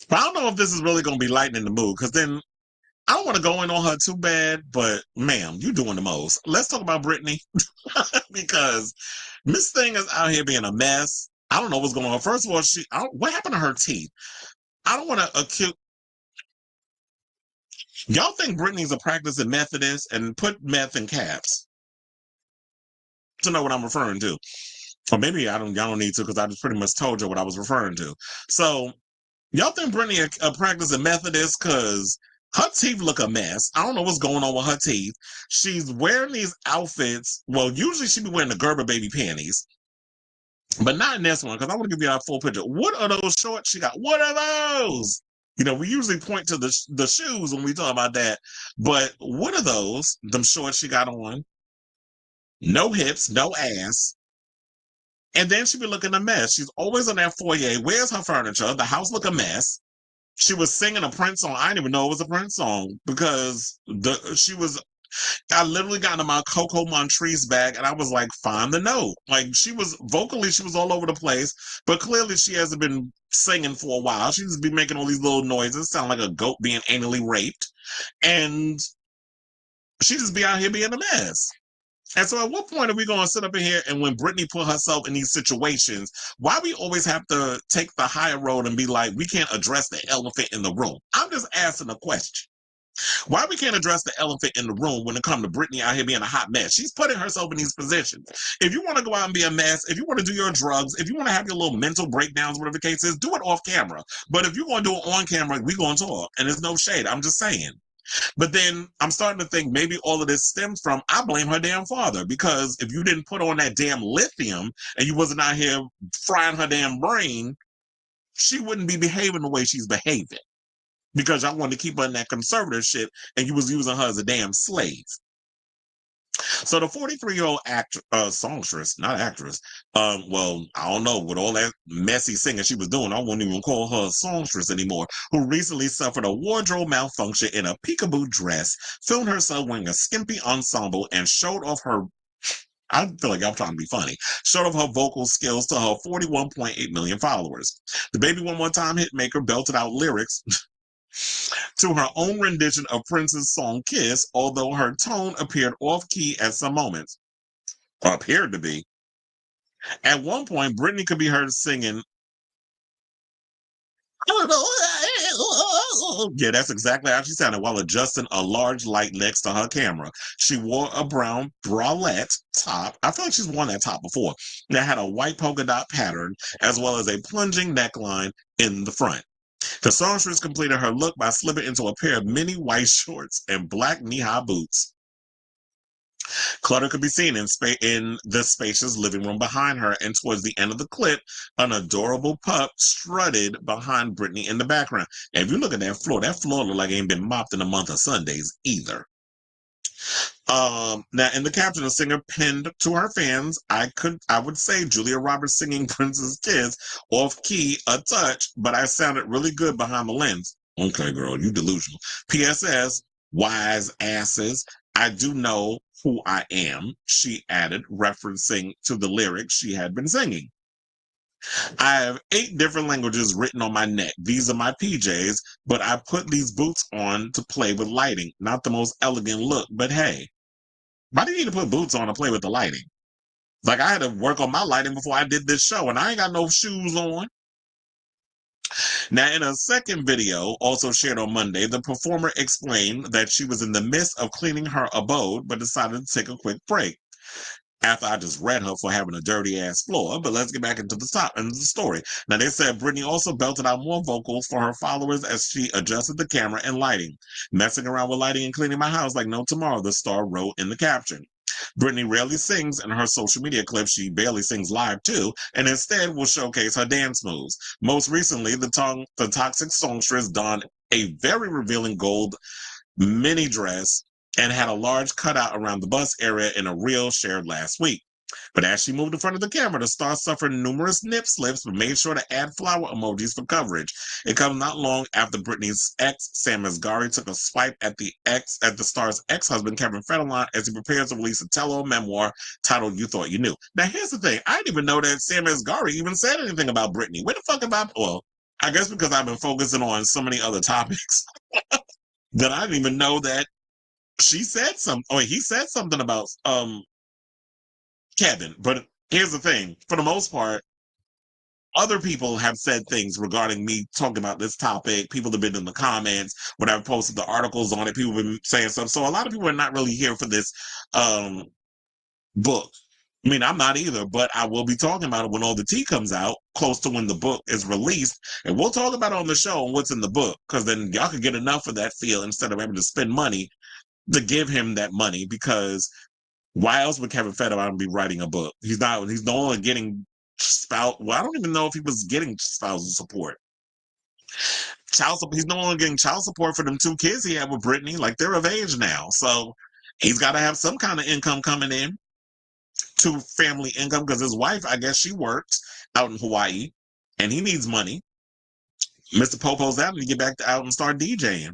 But I don't know if this is really going to be lightening the mood, because then I don't want to go in on her too bad, but ma'am, you doing the most. Let's talk about Britney because Miss Thing is out here being a mess. I don't know what's going on. First of all, what happened to her teeth? I don't want to accuse. Y'all think Britney's a practicing Methodist and put meth in caps to know what I'm referring to. Or maybe I don't. Y'all don't need to because I just pretty much told you what I was referring to. So y'all think Britney a practicing Methodist because her teeth look a mess. I don't know what's going on with her teeth. She's wearing these outfits. Well, usually she be wearing the Gerber baby panties, but not in this one because I want to give you a full picture. What are those shorts she got? What are those? You know, we usually point to the shoes when we talk about that, but what are those? Them shorts she got on? No hips, no ass. And then she be looking a mess. She's always in that foyer. Where's her furniture? The house look a mess. She was singing a Prince song. I didn't even know it was a Prince song because I literally got into my Coco Montrese bag and I was like, find the note. Like she was all over the place, but clearly she hasn't been singing for a while. She just be making all these little noises, sound like a goat being anally raped. And she just be out here being a mess. And so at what point are we going to sit up in here and when Britney put herself in these situations, why we always have to take the higher road and be like, we can't address the elephant in the room? I'm just asking a question. Why we can't address the elephant in the room when it comes to Britney out here being a hot mess? She's putting herself in these positions. If you want to go out and be a mess, if you want to do your drugs, if you want to have your little mental breakdowns, whatever the case is, do it off camera. But if you're going to do it on camera, we going to talk. And there's no shade. I'm just saying. But then I'm starting to think maybe all of this stems from I blame her damn father because if you didn't put on that damn lithium and you wasn't out here frying her damn brain, she wouldn't be behaving the way she's behaving because y'all wanted to keep her in that conservative shit and you was using her as a damn slave. So the 43-year-old actor, songstress, not actress, well, I don't know, with all that messy singing she was doing, I wouldn't even call her a songstress anymore, who recently suffered a wardrobe malfunction in a peekaboo dress, filmed herself wearing a skimpy ensemble, and showed off her, I feel like I'm trying to be funny, showed off her vocal skills to her 41.8 million followers. The Baby One More Time hitmaker belted out lyrics to her own rendition of Prince's song Kiss, although her tone appeared off key at some moments, or appeared to be. At one point, Britney could be heard singing, yeah, that's exactly how she sounded while adjusting a large light next to her camera. She wore a brown bralette top. I feel like she's worn that top before. That had a white polka dot pattern as well as a plunging neckline in the front. The songstress completed her look by slipping into a pair of mini white shorts and black knee-high boots. Clutter could be seen in the spacious living room behind her, and towards the end of the clip, an adorable pup strutted behind Britney in the background. And if you look at that floor look like it ain't been mopped in a month of Sundays either. Now in the caption, the singer pinned to her fans, I would say Julia Roberts singing Prince's Kiss off key a touch, but I sounded really good behind the lens. Okay, girl, you delusional. PSS, wise asses. I do know who I am, she added, referencing to the lyrics she had been singing. I have 8 different languages written on my neck. These are my PJs, but I put these boots on to play with lighting. Not the most elegant look, but hey, why do you need to put boots on to play with the lighting? Like I had to work on my lighting before I did this show, and I ain't got no shoes on. Now, in a second video, also shared on Monday, the performer explained that she was in the midst of cleaning her abode, but decided to take a quick break. After I just read her for having a dirty ass floor, but let's get back into the story. Now they said Britney also belted out more vocals for her followers as she adjusted the camera and lighting. Messing around with lighting and cleaning my house like no tomorrow, the star wrote in the caption. Britney rarely sings in her social media clips. She barely sings live too, and instead will showcase her dance moves. Most recently, the toxic songstress donned a very revealing gold mini dress and had a large cutout around the bust area in a reel shared last week. But as she moved in front of the camera, the star suffered numerous nip slips but made sure to add flower emojis for coverage. It comes not long after Britney's ex, Sam Asghari, took a swipe at the star's ex-husband, Kevin Federline, as he prepares to release a tell-all memoir titled You Thought You Knew. Now, here's the thing. I didn't even know that Sam Asghari even said anything about Britney. Where the fuck about, well, I guess because I've been focusing on so many other topics that I didn't even know that she said something, or he said something about Kevin. But here's the thing: for the most part, other people have said things regarding me talking about this topic. People have been in the comments when I've posted the articles on it. People have been saying stuff. So a lot of people are not really here for this um, book. I mean, I'm not either, but I will be talking about it when all the tea comes out, close to when the book is released. And we'll talk about it on the show and what's in the book, because then y'all can get enough of that feel instead of having to spend money to give him that money. Because why else would Kevin Federline be writing a book? He's no longer getting spouse. Well, I don't even know if he was getting spousal support. Child support. He's no longer getting child support for them two kids he had with Britney. Like, they're of age now. So he's got to have some kind of income coming in, to family income, because his wife, I guess she works out in Hawaii and he needs money. Mr. Popo's out to get back out and start DJing.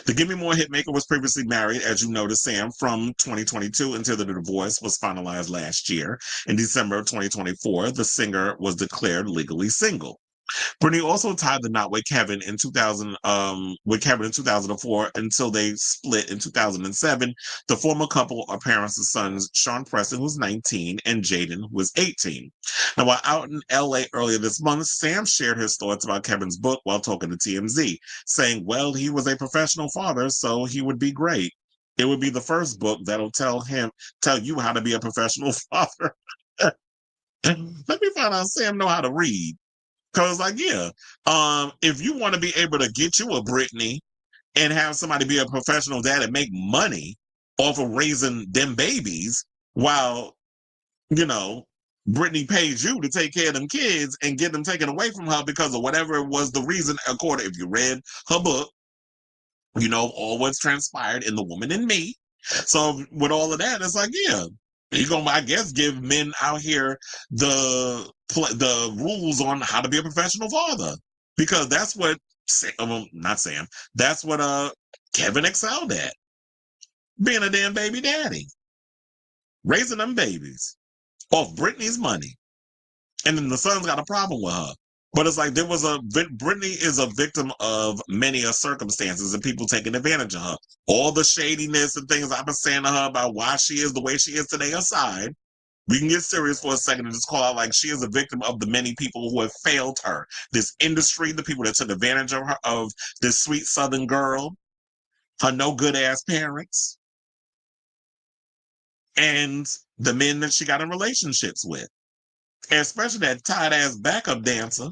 The Give Me More hitmaker was previously married, as you know, to Sam from 2022 until the divorce was finalized last year. In December of 2024, the singer was declared legally single. Britney also tied the knot with Kevin in 2004 until they split in 2007. The former couple are parents of sons Sean Preston, who's 19, and Jaden, who was 18. Now, while out in LA earlier this month, Sam shared his thoughts about Kevin's book while talking to TMZ, saying, "Well, he was a professional father, so he would be great. It would be the first book that'll tell you how to be a professional father." Let me find out Sam know how to read. Cause like, yeah, if you want to be able to get you a Britney and have somebody be a professional dad and make money off of raising them babies, while you know Britney paid you to take care of them kids and get them taken away from her because of whatever was the reason. According, if you read her book, you know all what's transpired in The Woman in Me. So with all of that, it's like, yeah, you're gonna, I guess, give men out here the rules on how to be a professional father, because that's what not Sam. That's what Kevin excelled at, being a damn baby daddy, raising them babies off Britney's money. And then the son's got a problem with her. But it's like Britney is a victim of many circumstances and people taking advantage of her. All the shadiness and things I've been saying to her about why she is the way she is today aside, we can get serious for a second and just call out, like, she is a victim of the many people who have failed her. This industry, the people that took advantage of her, of this sweet Southern girl, her no good ass parents, and the men that she got in relationships with, and especially that tight ass backup dancer.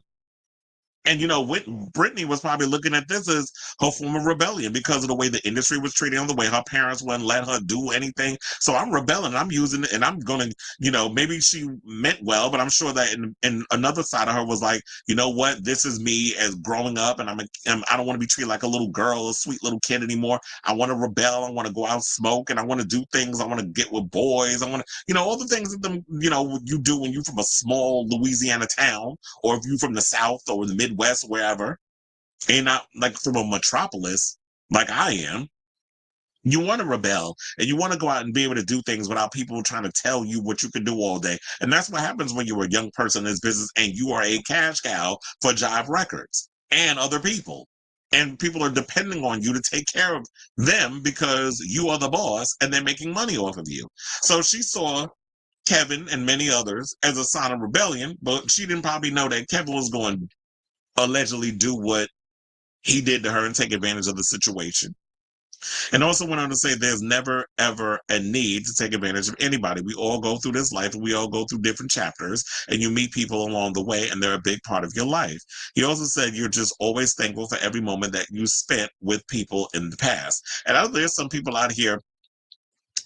And Britney was probably looking at this as her form of rebellion because of the way the industry was treating her, the way her parents wouldn't let her do anything. So I'm rebelling. I'm using it, and I'm gonna, maybe she meant well, but I'm sure that in another side of her was like, you know what, this is me as growing up, and I don't want to be treated like a little girl, a sweet little kid anymore. I want to rebel. I want to go out and smoke, and I want to do things. I want to get with boys. I want to, all the things that you do when you're from a small Louisiana town, or if you're from the South or the Midwest, wherever, and not like from a metropolis like I am. You want to rebel and you want to go out and be able to do things without people trying to tell you what you can do all day. And that's what happens when you're a young person in this business and you are a cash cow for Jive Records and other people. And people are depending on you to take care of them because you are the boss and they're making money off of you. So she saw Kevin and many others as a sign of rebellion, but she didn't probably know that Kevin was going to allegedly do what he did to her and take advantage of the situation. And also went on to say there's never, ever a need to take advantage of anybody. We all go through this life and we all go through different chapters and you meet people along the way and they're a big part of your life. He also said you're just always thankful for every moment that you spent with people in the past. And I know there's some people out here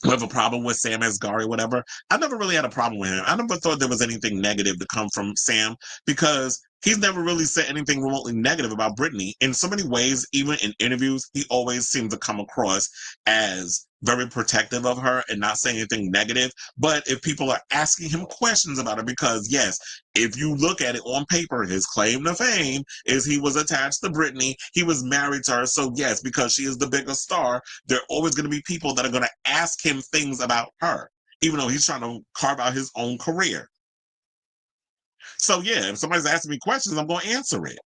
who have a problem with Sam Asghari, whatever. I never really had a problem with him. I never thought there was anything negative to come from Sam because he's never really said anything remotely negative about Britney. In so many ways, even in interviews, he always seems to come across as very protective of her and not saying anything negative. But if people are asking him questions about her, because yes, if you look at it on paper, his claim to fame is he was attached to Britney. He was married to her. So yes, because she is the bigger star, there are always going to be people that are going to ask him things about her, even though he's trying to carve out his own career. So yeah, if somebody's asking me questions, I'm going to answer it.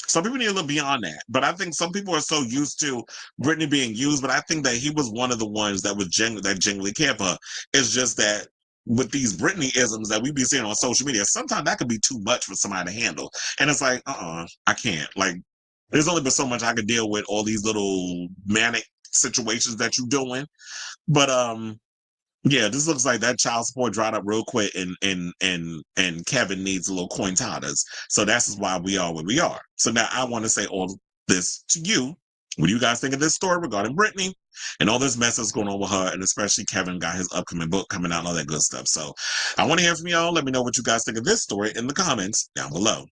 Some people need to look beyond that. But I think some people are so used to Britney being used, but I think that he was one of the ones that genuinely cared for her. It's just that with these Britney isms that we be seeing on social media, sometimes that could be too much for somebody to handle. And it's like, I can't. Like, there's only been so much I could deal with all these little manic situations that you're doing. But yeah, this looks like that child support dried up real quick, and Kevin needs a little cointadas. So that's why we are where we are. So now I want to say all this to you. What do you guys think of this story regarding Britney and all this mess that's going on with her, and especially Kevin got his upcoming book coming out and all that good stuff. So I want to hear from y'all. Let me know what you guys think of this story in the comments down below.